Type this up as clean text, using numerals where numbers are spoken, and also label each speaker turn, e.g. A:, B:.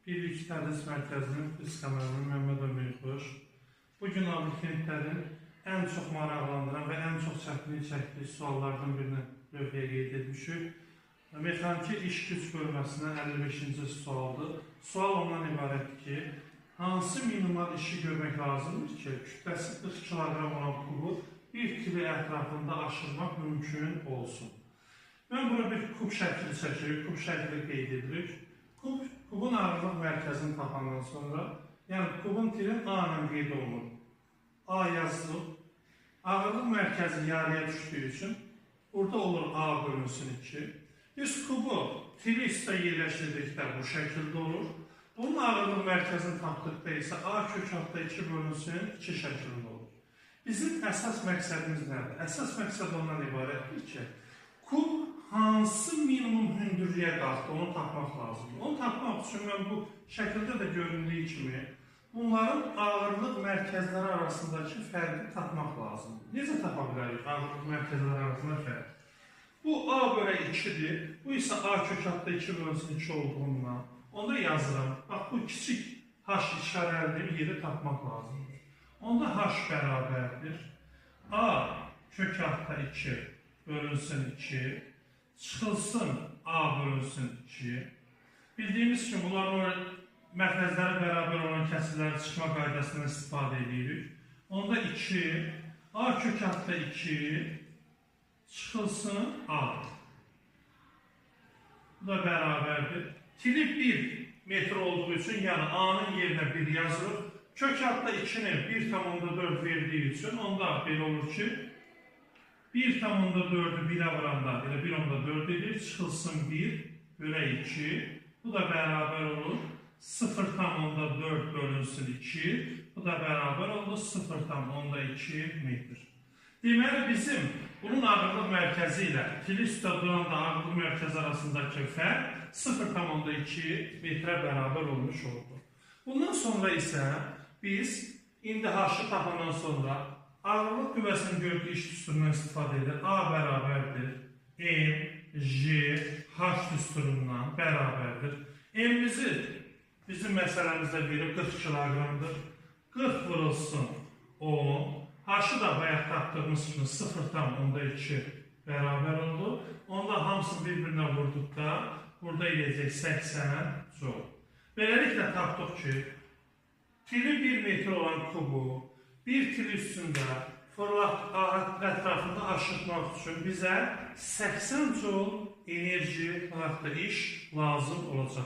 A: Bir-2 Tədris Mərkəzinin biz kameranın Məhəmməd Ömürxoş. Bugün abituriyentlərin ən çox maraqlandıran və ən çox çətinlik çəkdiyi suallardan birini lövhəyə qeyd etmişik. Mexaniki iş güc bölməsindən 55-ci sualdır. Sual ondan ibarətdir ki, hansı minimal işi görmək lazımdır ki, kütləsi 40 kiloqram olan kubu bir kilo ətrafında aşırmaq mümkün olsun? Mən burada bir kub şəkli çəkirik, kub şəkli qeyd edirik. Kubun ağırlıq mərkəzini tapandan sonra, yəni kubun tirin A ilə qeyd olunur. A yazılıb, ağırlıq mərkəzi yarıya düşdüyü üçün burada olur A bölünsün 2. Biz kubu tiri üstə yerləşdirdikdə bu şəkildə olur. Bunun ağırlıq mərkəzini tapdıqda isə A kök altda 2 bölünsün 2 şəklində olur. Bizim əsas məqsədimiz nədir? Əsas məqsəd ondan ibarətdir ki, kub hansı minimum hündürlüyə qalxdı, onu tapmaq lazımdır. Onu tapmaq üçün mən bu şəkildə də göründüyü kimi bunların ağırlıq mərkəzləri arasındakı fərqi tapmaq lazımdır. Necə tapa bilərik ağırlıq mərkəzləri arasında fərq? Bu A bölü 2'dir, bu isə A kök altda 2 bölünsün 2 olduğundan. Onda yazıram, bax bu kiçik H işarəli yeri tapmaq lazımdır. Onda H bərabərdir. A kök altda 2 bölünsün 2, çıxılsın A bölünsün 2. Bildiyimiz kimi bunların mərkəzləri bərabər olan kəsirləri çıxma qaydasından istifadə edirik. Onda 2, A kök altda 2, çıxılsın A. Bu da bərabərdir. Tiri 1 metr olduğu üçün, yəni A'nın yerinə 1 yazılır. Kök altda 2'nin 1,4 verdiği için onda belə olur ki, 1,4'ü 1'e vuranda, belə 1,4 edir, çıxılsın 1 bölə 2. Bu da bərabər olur 0,4 bölünsün 2. Bu da bərabər olur 0,2 metr. Deməli bizim bunun ağırlıq mərkəzi ilə tiri üstə duranda ağırlıq mərkəzi arasındakı fərq 0,2 metrə bərabər olmuş oldu. Bundan sonra isə biz indi H-ı tapandan sonra ağırlıq qüvvəsinin gördüyü iş düsturundan istifadə edir. A bərabərdir. M, J, H düsturundan bərabərdir. M-bizi bizim məsələmizdə verir 40 kiloqramdır. 40 vurulsun 10. H-ı da bayaq tapdığımız kimi 0,2 bərabər oldu. Onda hamısını bir-birinə vurduqda burada eləyəcək 80 joule. Beləliklə tapdıq ki, tiri 1 metr olan kubu bir til üstündə fırlat ətrafında aşırtmaq üçün bizə 80 joule enerji, iş lazım olacaq.